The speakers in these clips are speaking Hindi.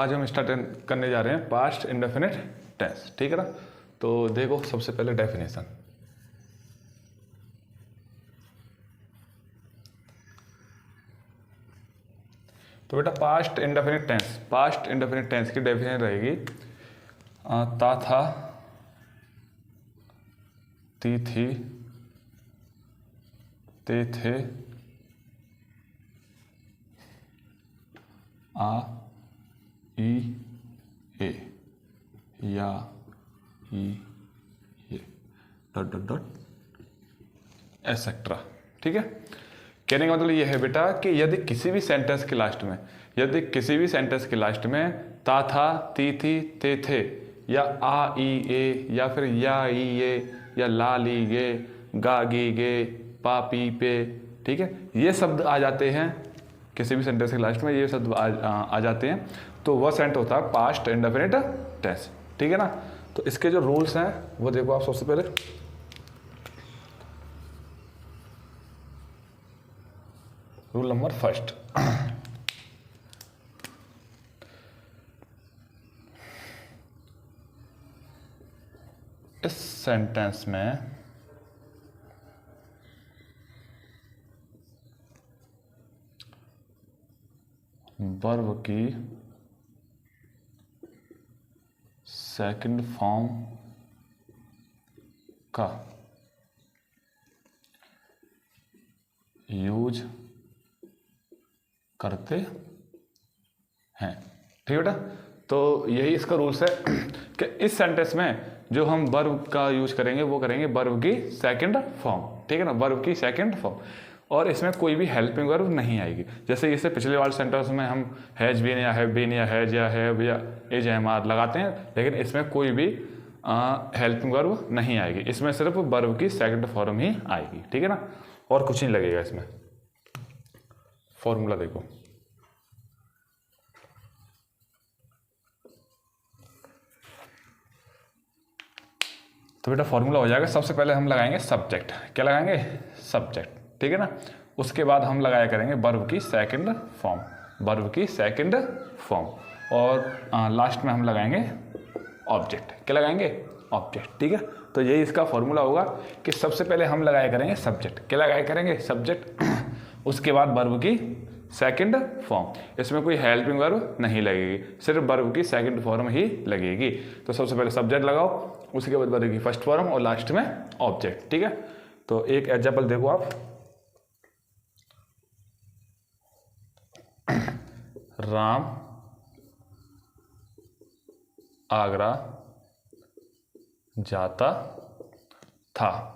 आज हम स्टार्ट करने जा रहे हैं पास्ट इंडेफिनिट टेंस, ठीक है ना। तो देखो सबसे पहले डेफिनेशन। तो बेटा पास्ट इंडेफिनिट टेंस की डेफिनेशन रहेगी ता था, ती थी, ते थे, आ, ई, ए, या, ई, ये, डॉट डॉट डॉट एसेट्रा, ठीक है। कहने का मतलब ये है बेटा कि यदि किसी भी सेंटेंस के लास्ट में ता था, ती थी, ते थे, या आ, ई, ए, या फिर या, ई, ए, या ला, ली, गे, गा, गी, गे, पा, पी, पे, ठीक है, ये शब्द आ जाते हैं किसी भी सेंटेंस के लास्ट में, ये शब्द आ जाते हैं, तो वह सेंटेंस होता है पास्ट इंडेफिनिट टेंस, ठीक है ना। तो इसके जो रूल्स हैं वो देखो आप सबसे पहले। रूल नंबर फर्स्ट, इस सेंटेंस में वर्ब की सेकंड फॉर्म का यूज करते हैं, ठीक है बेटा। तो यही इसका रूल्स है कि इस सेंटेंस में जो हम वर्ब का यूज करेंगे वो करेंगे वर्ब की सेकंड फॉर्म, ठीक है ना, वर्ब की सेकंड फॉर्म, और इसमें कोई भी हेल्पिंग वर्ब नहीं आएगी। जैसे इससे पिछले वाले सेंटेंस में हम हैज बीन या हैव बीन या हैज या हैव या एज एम आर लगाते हैं, लेकिन इसमें कोई भी हेल्पिंग वर्ब नहीं आएगी, इसमें सिर्फ वर्ब की सेकंड फॉर्म ही आएगी, ठीक है ना, और कुछ नहीं लगेगा इसमें। फॉर्मूला देखो, तो बेटा फॉर्मूला हो जाएगा, सबसे पहले हम लगाएंगे सब्जेक्ट। क्या लगाएंगे? सब्जेक्ट, ठीक है ना। उसके बाद हम लगाया करेंगे वर्ब की सेकंड फॉर्म, और लास्ट में हम लगाएंगे ऑब्जेक्ट। क्या लगाएंगे? ऑब्जेक्ट, ठीक है। तो यही इसका फॉर्मूला होगा कि सबसे पहले हम लगाया करेंगे सब्जेक्ट। क्या लगाया करेंगे? सब्जेक्ट। उसके बाद वर्ब की सेकंड फॉर्म, इसमें कोई हेल्पिंग वर्ब नहीं लगेगी, सिर्फ वर्ब की सेकंड फॉर्म ही लगेगी। तो सबसे पहले सब्जेक्ट लगाओ, उसके बाद वर्ब की फर्स्ट फॉर्म और लास्ट में ऑब्जेक्ट, ठीक है। तो एक एग्जांपल देखो आप, राम आगरा जाता था।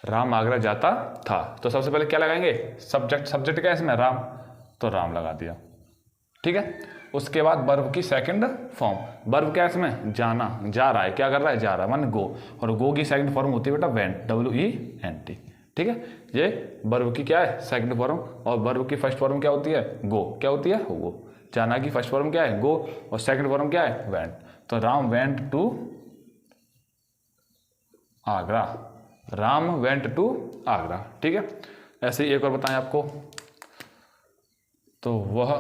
राम आगरा जाता था, तो सबसे पहले क्या लगाएंगे? सब्जेक्ट क्या है इसमें? राम, तो राम लगा दिया, ठीक है। उसके बाद वर्ब की सेकंड फॉर्म, वर्ब क्या है इसमें? जाना, जा रहा है, क्या कर रहा है? जा रहा है, मान गो, और गो की सेकंड फॉर्म होती है बेटा वेंट, WENT, ठीक है। ये वर्ब की क्या है? सेकंड फॉर्म, और वर्ब की फर्स्ट फॉर्म क्या होती है? गो, क्या होती है? गो। जाना की फर्स्ट फॉर्म क्या है? गो, और सेकंड फॉर्म क्या है? वेंट। तो Ram went to Agra, Ram went to Agra, ठीक है। ऐसे ही एक और बताएं आपको, तो वह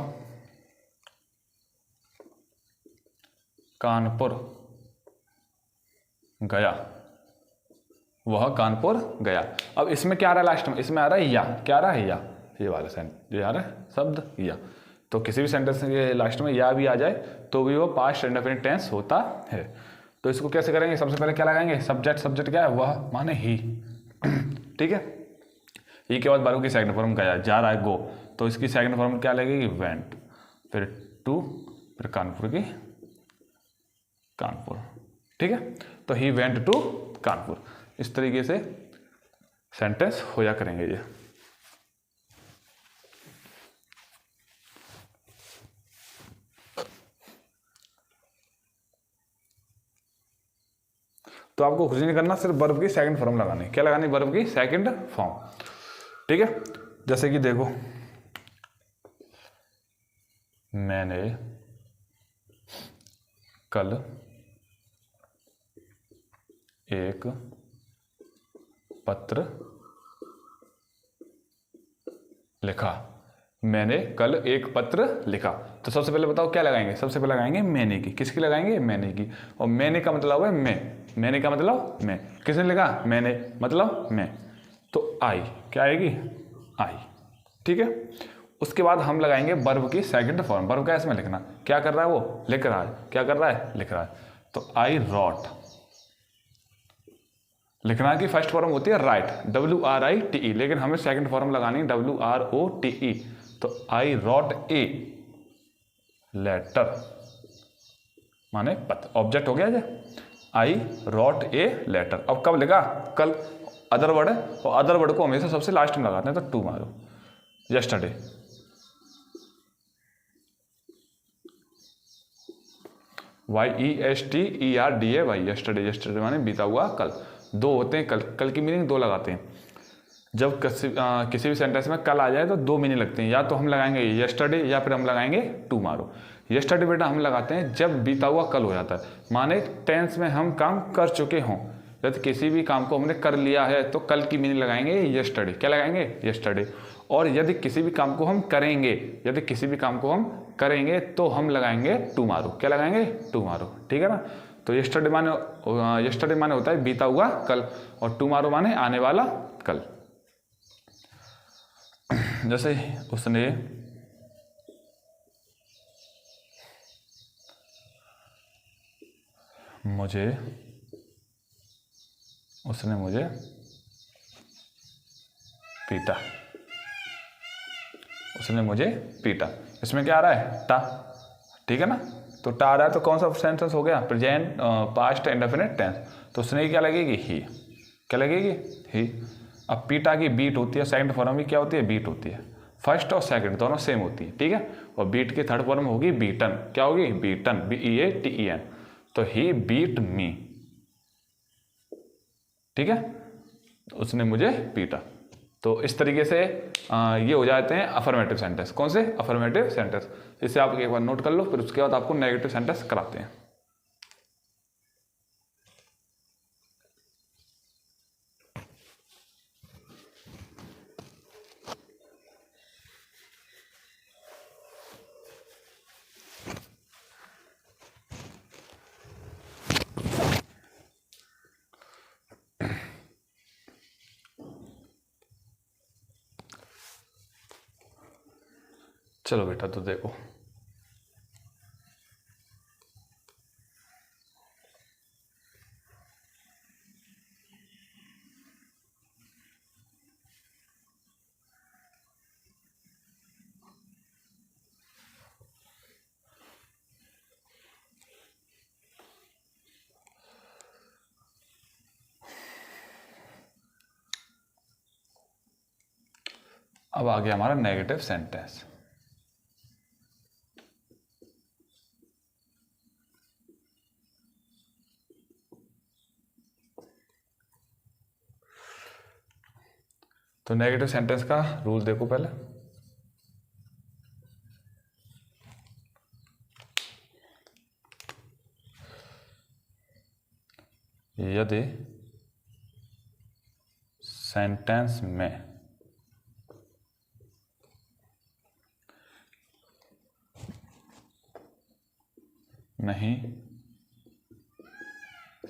कानपुर गया, वह कानपुर गया। अब इसमें क्या आ रहा है लास्ट में? इसमें आ रहा है या, क्या आ रहा है? या, ये वाला सेंटेंस, ये आ रहा है शब्द या। तो किसी भी सेंटेंस के लास्ट में या भी आ जाए तो भी वो पास्ट इंडेफिनिट टेंस होता है। तो इसको कैसे करेंगे? सबसे पहले क्या लगाएंगे? सब्जेक्ट क्या है? वह माने ही, ठीक है। ही के बाद वर्ब की सेकंड फॉर्म गया, जा रहा है गो, तो इसकी सेकंड फॉर्म क्या लगेगी? वेंट, फिर टू, फिर कानपुर, ठीक है। तो ही वेंट टू कानपुर। इस तरीके से सेंटेंस होया करेंगे ये। तो आपको कुछ नहीं करना, सिर्फ वर्ब की सेकंड फॉर्म लगानी। क्या लगानी? वर्ब की सेकंड फॉर्म, ठीक है। जैसे कि देखो, मैंने कल एक पत्र लिखा। मैंने कल एक पत्र लिखा। तो सबसे पहले बताओ क्या लगाएंगे, सबसे पहले लगाएंगे मैंने की। किसकी लगाएंगे, मैंने की। और मैंने का मतलब है मैं, मैंने का मतलब मैं। किसने लिखा, मैंने, मतलब मैं। तो आई क्या आएगी, आई। ठीक है। उसके बाद हम लगाएंगे वर्ब की सेकंड फॉर्म। वर्ब का इसमें लिखना, क्या कर रहा है वो, लिख रहा है। क्या कर रहा है, लिख रहा है। तो आई रॉट। लिखना की फर्स्ट फॉर्म होती है राइट, WRITE, लेकिन हमें सेकंड फॉर्म लगानी है WROTE। तो आई रॉट ए लेटर, माने पत्र, ऑब्जेक्ट हो गया। आई रॉट ए लेटर। अब कब लिखा, कल। अदर वर्ड है, और अदर वर्ड को हमेशा सबसे लास्ट में लगाते हैं, तो टू मारो। Yesterday, YESTERDAY, yesterday. यस्टरडे माने बीता हुआ कल। दो होते हैं कल, कल की मीनिंग दो लगाते हैं। जब किसी भी सेंटेंस में कल आ जाए तो दो मीनिंग लगते हैं, या तो हम लगाएंगे यस्टरडे या फिर हम लगाएंगे टुमारो। यस्टरडे बेटा हम लगाते हैं जब बीता हुआ कल हो जाता है, माने टेंस में हम काम कर चुके हों। यदि किसी भी काम को हमने कर लिया है तो कल की मीनिंग लगाएंगे यस्टरडे। क्या लगाएंगे, यस्टरडे। और यदि किसी भी काम को हम करेंगे, यदि किसी भी काम को हम करेंगे तो हम लगाएंगे टुमारो। क्या लगाएंगे, टुमारो। ठीक है ना। तो यस्टरडे माने होता है बीता हुआ कल, और टुमारो माने आने वाला कल। जैसे उसने मुझे पीटा। उसने मुझे पीटा, इसमें क्या आ रहा है, टा। ठीक है ना। तो टा आ रहा है तो कौन सा सेंटेंस हो गया, प्रेजेंट, पास्ट, इंडेफिनिट टेंस। तो उसने क्या लगेगी, ही। क्या लगेगी, ही। अब पीटा की बीट होती है, सेकंड फॉर्म में क्या होती है, बीट होती है। फर्स्ट और सेकंड दोनों सेम होती है। ठीक है। और बीट की थर्ड फॉर्म होगी बीटन। क्या होगी, बीटन, BEATEN। तो ही बीट मी। ठीक है। तो उसने मुझे पीटा। तो इस तरीके से ये हो जाते हैं अफर्मेटिव सेंटेंस। कौन से, अफर्मेटिव सेंटेंस। इसे आप एक बार नोट कर लो, फिर उसके बाद आपको नेगेटिव सेंटेंस कराते हैं। चलो बेटा, तो देखो अब आ गया हमारा नेगेटिव सेंटेंस। तो नेगेटिव सेंटेंस का रूल देखो पहले। यदि सेंटेंस में नहीं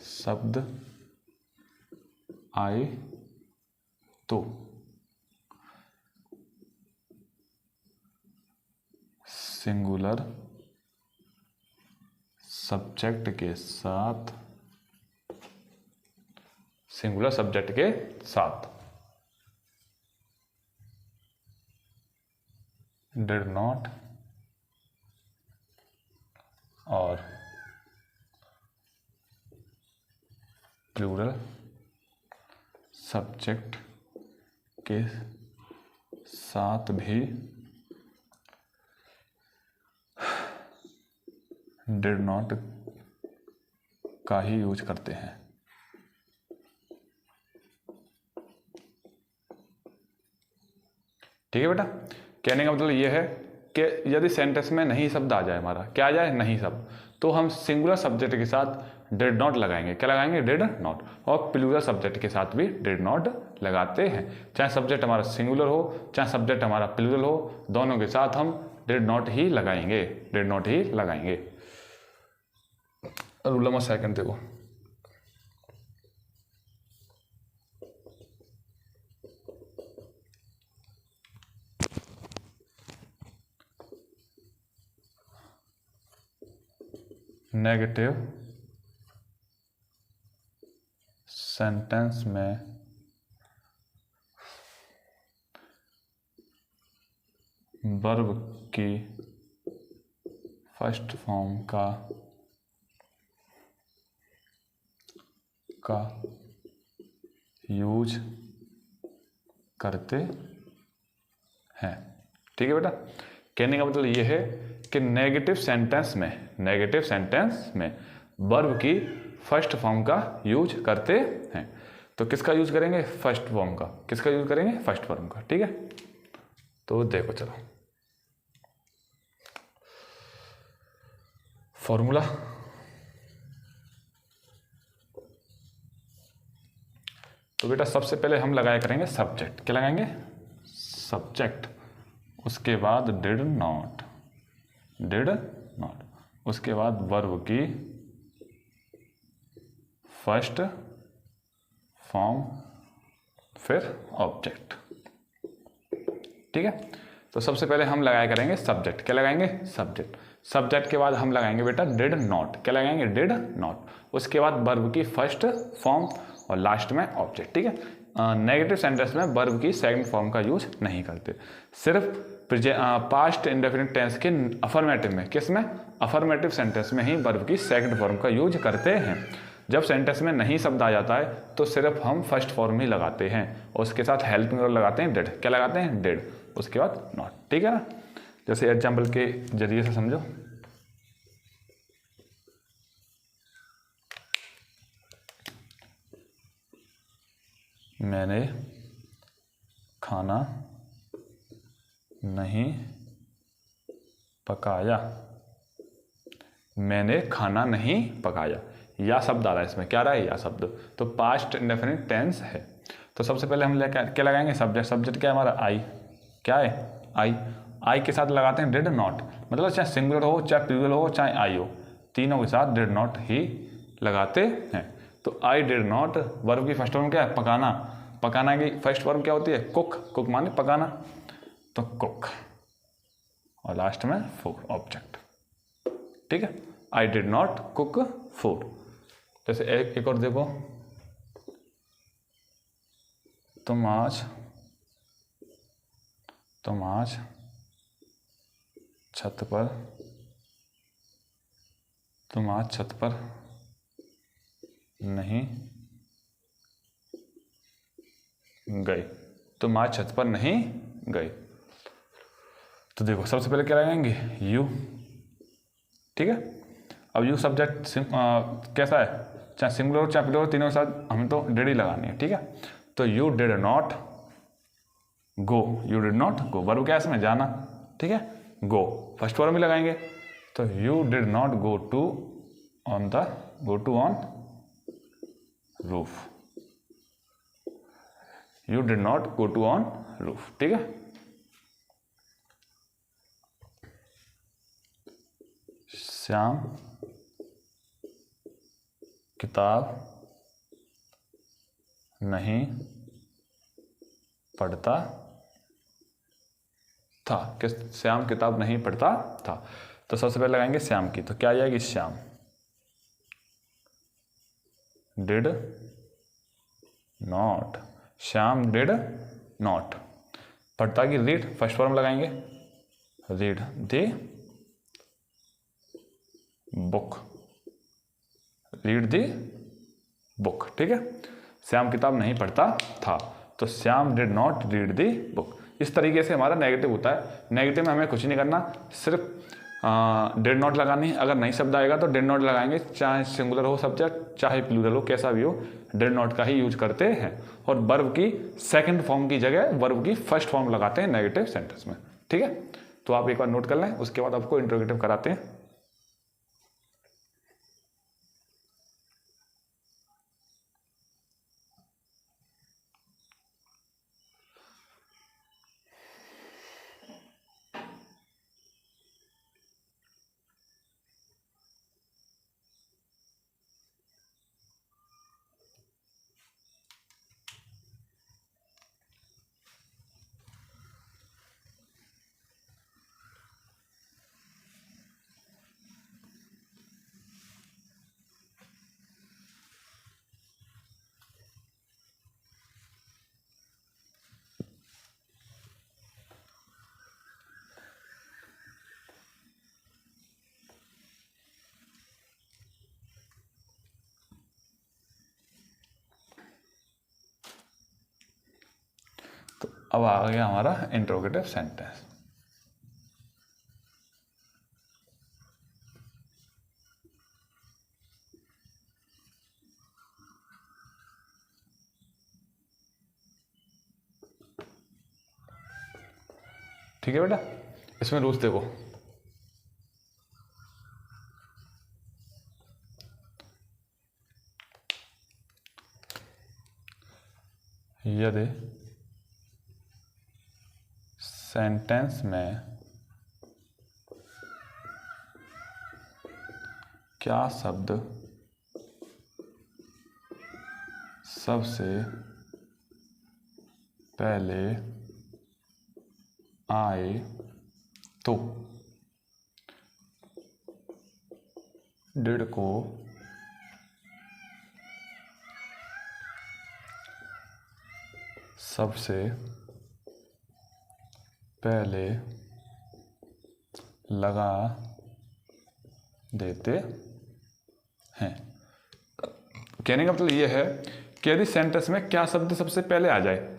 शब्द आए तो सिंगुलर सब्जेक्ट के साथ, सिंगुलर सब्जेक्ट के साथ डिड नॉट और प्लूरल सब्जेक्ट के साथ भी डिड नॉट का ही यूज करते हैं। ठीक है बेटा। कहने का मतलब ये है कि यदि सेंटेंस में नहीं शब्द आ जाए, हमारा क्या आ जाए, नहीं शब्द, तो हम सिंगुलर सब्जेक्ट के साथ डिड नॉट लगाएंगे। क्या लगाएंगे? Did not. और प्लूरल सब्जेक्ट के साथ भी डिड नॉट लगाते हैं, चाहे सब्जेक्ट हमारा सिंगुलर हो चाहे सब्जेक्ट हमारा प्लूरल हो, दोनों के साथ हम डिड नॉट ही लगाएंगे, डिड नॉट ही लगाएंगे। रूल नंबर सेकंड देखो, नेगेटिव सेंटेंस में वर्ब की फर्स्ट फॉर्म का यूज करते हैं। ठीक है बेटा, कहने का मतलब ये है कि नेगेटिव सेंटेंस में वर्ब की फर्स्ट फॉर्म का यूज करते हैं। तो किसका यूज करेंगे? फर्स्ट फॉर्म का। किसका यूज करेंगे? फर्स्ट फॉर्म का। ठीक है, तो देखो चलो फॉर्मूला। तो बेटा सबसे पहले हम लगाया करेंगे सब्जेक्ट। क्या लगाएंगे? सब्जेक्ट। उसके बाद डिड नॉट, उसके बाद वर्ब की फर्स्ट फॉर्म, फिर ऑब्जेक्ट। ठीक है, तो सबसे पहले हम लगाया करेंगे सब्जेक्ट। क्या लगाएंगे? सब्जेक्ट। सब्जेक्ट के बाद हम लगाएंगे बेटा डिड नॉट। क्या लगाएंगे? Did not. उसके बाद वर्ब की फर्स्ट फॉर्म और लास्ट में ऑब्जेक्ट। ठीक है, नेगेटिव सेंटेंस में वर्ब की सेकंड फॉर्म का यूज नहीं करते, सिर्फ पास्ट इंडेफिनिट टेंस के अफर्मेटिव में। किस में? अफर्मेटिव सेंटेंस में ही वर्ब की सेकंड फॉर्म का यूज करते हैं। जब सेंटेंस में नहीं शब्द आ जाता है तो सिर्फ हम फर्स्ट फॉर्म ही लगाते हैं और उसके साथ हेल्पिंग वर्ब लगाते हैं डिड। क्या लगाते हैं? डिड। उसके बाद नॉट। ठीक है ना, जैसे एग्जाम्पल के जरिए से समझो। मैंने खाना नहीं पकाया। मैंने खाना नहीं पकाया, या शब्द आ रहा है इसमें। क्या आ रहा है? या शब्द। तो पास्ट इंडेफिनिट टेंस है। तो सबसे पहले हम क्या लगाएंगे? सब्जेक्ट। सब्जेक्ट क्या है हमारा? आई। क्या है? आई। आई के साथ लगाते हैं डिड नॉट। मतलब चाहे सिंगुलर हो चाहे प्लूरल हो चाहे आई हो, तीनों के साथ डिड नॉट ही लगाते हैं। तो आई डिड नॉट, वर्ब की फर्स्ट फॉर्म क्या है? पकाना। पकाना की फर्स्ट फॉर्म क्या होती है? कुक। कुक माने पकाना, तो कुक। और लास्ट में फूड, ऑब्जेक्ट। ठीक है, I did not cook food. जैसे एक और देखो, तुम आज छत पर नहीं गई। तुम आज छत पर नहीं गई। तो देखो सबसे पहले क्या लगाएंगे? यू। ठीक है, अब यू सब्जेक्ट कैसा है? चाहे सिंगुलर हो चाहे प्लूरल हो, तीनों के साथ हमें तो डिड ही लगानी है। ठीक है, तो you did not go. You did not go, verb क्या है इसमें? जाना। ठीक है, गो फर्स्ट फॉर्म में लगाएंगे। तो you did not go to on roof. You did not go to on roof. ठीक है, श्याम किताब नहीं पढ़ता था। किस? श्याम किताब नहीं पढ़ता था। तो सबसे पहले लगाएंगे श्याम की। तो क्या आ जाएगी? Shyam did not. Shyam did not. पढ़ता की रीड, फर्स्ट फॉर्म लगाएंगे, read the book. Read the book. ठीक है, श्याम किताब नहीं पढ़ता था, तो Shyam did not read the book. इस तरीके से हमारा नेगेटिव होता है। नेगेटिव में हमें कुछ नहीं करना, सिर्फ डिड नॉट लगानी है। अगर नहीं शब्द आएगा तो डिड नॉट लगाएंगे, चाहे सिंगुलर हो सब्जेक्ट चाहे प्लूरल हो, कैसा भी हो, डिड नॉट का ही यूज करते हैं। और वर्ब की सेकंड फॉर्म की जगह वर्ब की फर्स्ट फॉर्म लगाते हैं नेगेटिव सेंटेंस में। ठीक है, तो आप एक बार नोट कर लें, उसके बाद आपको इंट्रोगेटिव कराते हैं। अब आ गया हमारा इंट्रोगेटिव सेंटेंस। ठीक है बेटा, इसमें रूल्स देखो। यदि सेंटेंस में क्या शब्द सबसे पहले आए तो डिड को सबसे पहले लगा देते हैं। कहने का मतलब ये है कि यदि सेंटेंस में क्या शब्द सबसे पहले आ जाए,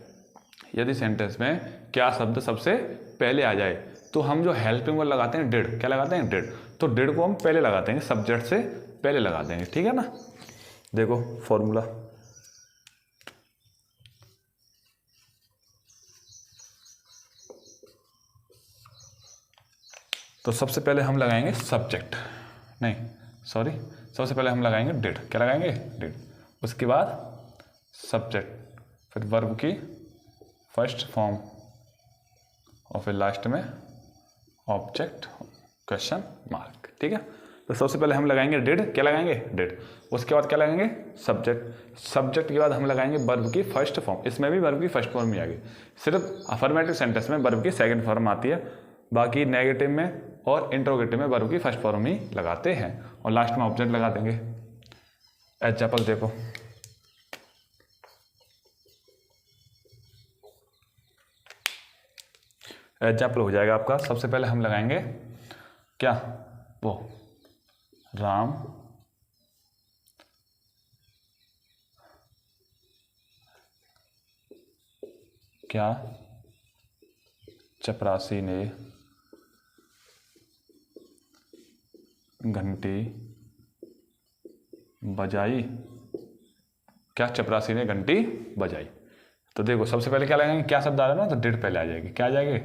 यदि सेंटेंस में क्या शब्द सबसे पहले आ जाए तो हम जो हेल्पिंग वर्ब लगाते हैं डिड, क्या लगाते हैं डिड, तो डिड को हम पहले लगा देंगे, सब्जेक्ट से पहले लगा देंगे। ठीक है ना। देखो फॉर्मूला, तो सबसे पहले हम लगाएंगे सब्जेक्ट, नहीं सॉरी, सबसे पहले हम लगाएंगे डिड, क्या लगाएंगे डिड, उसके बाद सब्जेक्ट, फिर वर्ब की फर्स्ट फॉर्म और फिर लास्ट में ऑब्जेक्ट क्वेश्चन मार्क। ठीक है, तो सबसे पहले हम लगाएंगे डिड, क्या लगाएंगे डिड, उसके बाद क्या लगाएंगे सब्जेक्ट, सब्जेक्ट के बाद हम लगाएंगे वर्ब की फर्स्ट फॉर्म, इसमें भी वर्ब की फर्स्ट फॉर्म ही आ गई, सिर्फ अफर्मेटिव सेंटेंस में वर्ब की सेकंड फॉर्म आती है, बाकी नेगेटिव में और इंट्रोगेटिव में वर्ब की फर्स्ट फॉर्म ही लगाते हैं, और लास्ट में ऑब्जेक्ट लगा देंगे। एग्जाम्पल देखो, एग्जाम्पल हो जाएगा आपका, सबसे पहले हम लगाएंगे क्या, वो राम क्या चपरासी ने घंटी बजाई, क्या चपरासी ने घंटी बजाई। तो देखो सबसे पहले क्या लगाएंगे, क्या शब्द आ रहा है ना, तो डिड पहले आ जाएगी, क्या आ जाएगी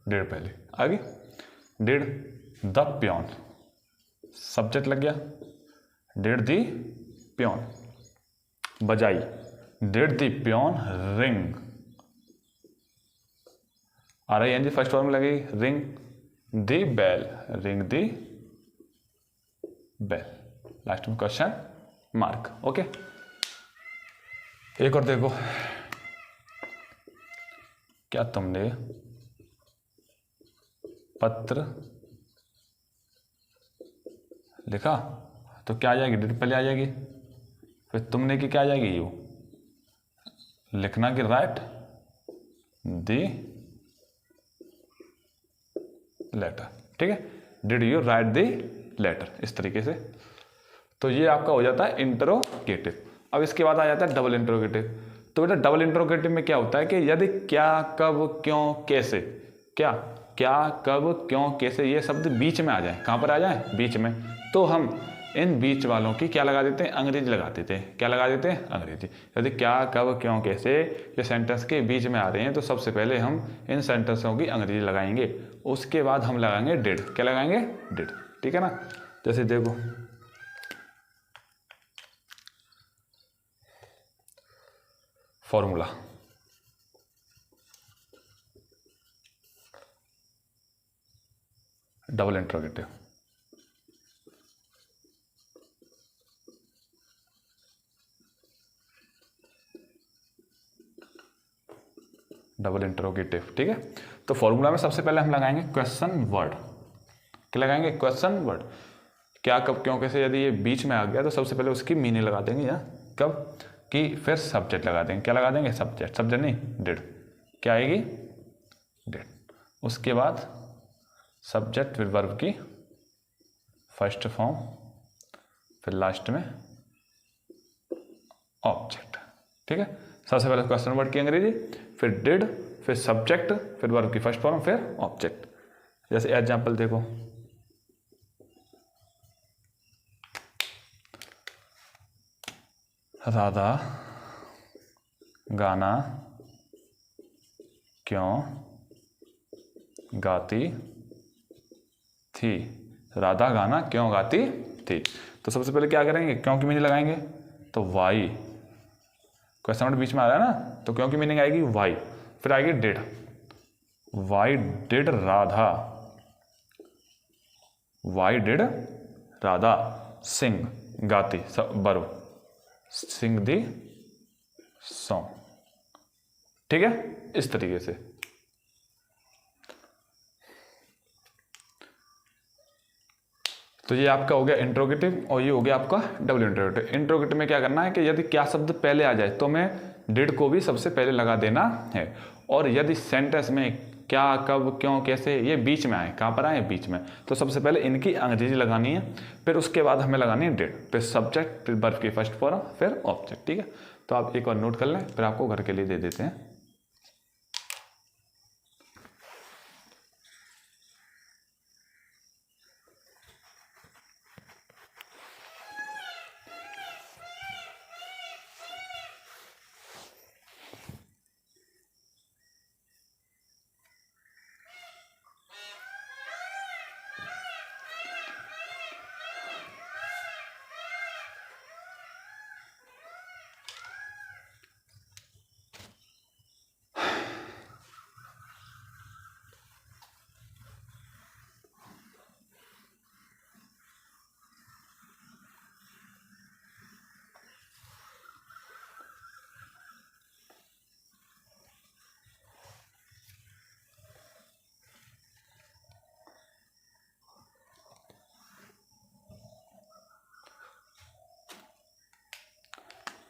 डिड पहले, आगे डिड द प्योन, सब्जेक्ट लग गया, डिड दी प्योन बजाई, डिड दी प्योन रिंग, आ रही है जी फर्स्ट फॉर्म लगेगी, ring the bell, ring the bell, last में क्वेश्चन मार्क। ओके, एक और देखो, क्या तुमने पत्र लिखा, तो क्या आ जाएगी डिड पहले आ जाएगी, फिर तुमने की क्या आ जाएगी यू, लिखना की राइट दी लेटर। ठीक है, did you write the letter, इस तरीके से। तो ये आपका हो जाता है इंट्रोगेटिव। अब इसके बाद आ जाता है डबल इंट्रोगेटिव। तो बेटा डबल इंट्रोगेटिव में क्या होता है कि यदि क्या कब क्यों कैसे, क्या क्या कब क्यों कैसे ये शब्द बीच में आ जाए, कहाँ पर आ जाए बीच में, तो हम इन बीच वालों की क्या लगा देते हैं, अंग्रेजी लगा देते हैं, क्या लगा देते हैं अंग्रेजी। यदि क्या कब क्यों कैसे ये सेंटेंस के बीच में आ रहे हैं तो सबसे पहले हम इन सेंटेंसों की अंग्रेजी लगाएंगे, उसके बाद हम लगाएंगे डिड, क्या लगाएंगे डिड। ठीक है ना, जैसे देखो formula, double interrogative, double interrogative. ठीक है, तो फॉर्मूला में सबसे पहले हम लगाएंगे क्वेश्चन वर्ड, क्या लगाएंगे क्वेश्चन वर्ड, क्या कब क्यों कैसे, यदि ये बीच में आ गया तो सबसे पहले उसकी मीनिंग लगा देंगे, या कब की, फिर सब्जेक्ट लगा देंगे, क्या लगा देंगे सब्जेक्ट, सब्जेक्ट नहीं डिड, क्या आएगी डिड, उसके बाद सब्जेक्ट फिर वर्ब की फर्स्ट फॉर्म, फिर लास्ट में ऑब्जेक्ट। ठीक है, सबसे पहले क्वेश्चन वर्ड की अंग्रेजी, फिर डिड, फिर सब्जेक्ट, फिर वर्ब की फर्स्ट फॉर्म, फिर ऑब्जेक्ट। जैसे एग्जाम्पल देखो, राधा गाना क्यों गाती थी। राधा गाना क्यों गाती थी। तो सबसे पहले क्या करेंगे, क्यों की मीनिंग लगाएंगे, तो वाई, क्वेश्चन वर्ड बीच में आ रहा है ना, तो क्यों की मीनिंग आएगी वाई। फिर आएगी did, why did Radha, why did Radha sing गाती, वर्ब सिंग दी सॉन्ग। ठीक है, इस तरीके से। तो ये आपका हो गया इंट्रोगेटिव और ये हो गया आपका डबल इंट्रोगेटिव। इंट्रोगेटिव में क्या करना है कि यदि क्या शब्द पहले आ जाए तो मैं डिड को भी सबसे पहले लगा देना है, और यदि सेंटेंस में क्या, कब, क्यों, कैसे ये बीच में आए, कहाँ पर आए, बीच में, तो सबसे पहले इनकी अंग्रेजी लगानी है, फिर उसके बाद हमें लगानी है डिड, फिर सब्जेक्ट, फिर वर्ब की फर्स्ट फॉर्म, फिर ऑब्जेक्ट। ठीक है, तो आप एक बार नोट कर लें, फिर आपको घर के लिए दे देते हैं।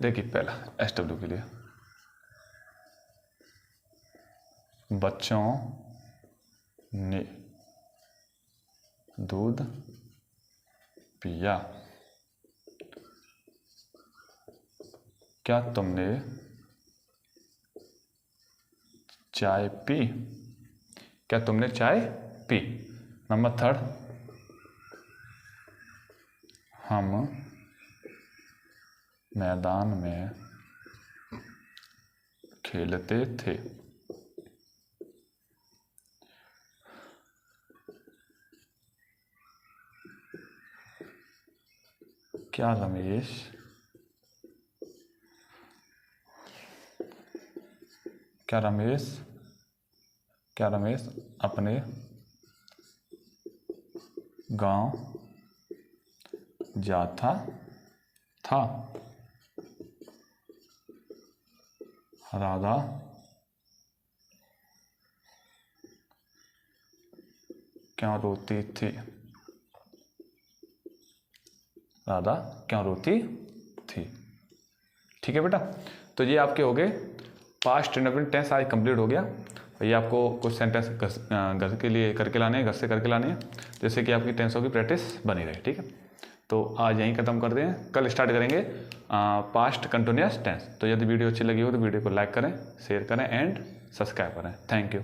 देखिए पहला SW के लिए, बच्चों ने दूध पिया, क्या तुमने चाय पी, क्या तुमने चाय पी। नंबर 3, हम मैदान में खेलते थे, क्या रमेश अपने गांव जाता था। राधा क्यों रोती थी, राधा क्यों रोती थी। ठीक है बेटा, तो ये आपके हो गए पास्ट इंडेफिनिट टेंस आज कंप्लीट हो गया। ये आपको कुछ सेंटेंस घर के लिए करके लाने हैं, घर से करके लाने हैं, जैसे कि आपकी टेंसों की प्रैक्टिस बनी रहे। ठीक है, तो आज यहीं ख़त्म कर दें, कल स्टार्ट करेंगे पास्ट कंटिन्यूअस टेंस। तो यदि वीडियो अच्छी लगी हो तो वीडियो को लाइक करें, शेयर करें एंड सब्सक्राइब करें। Thank you.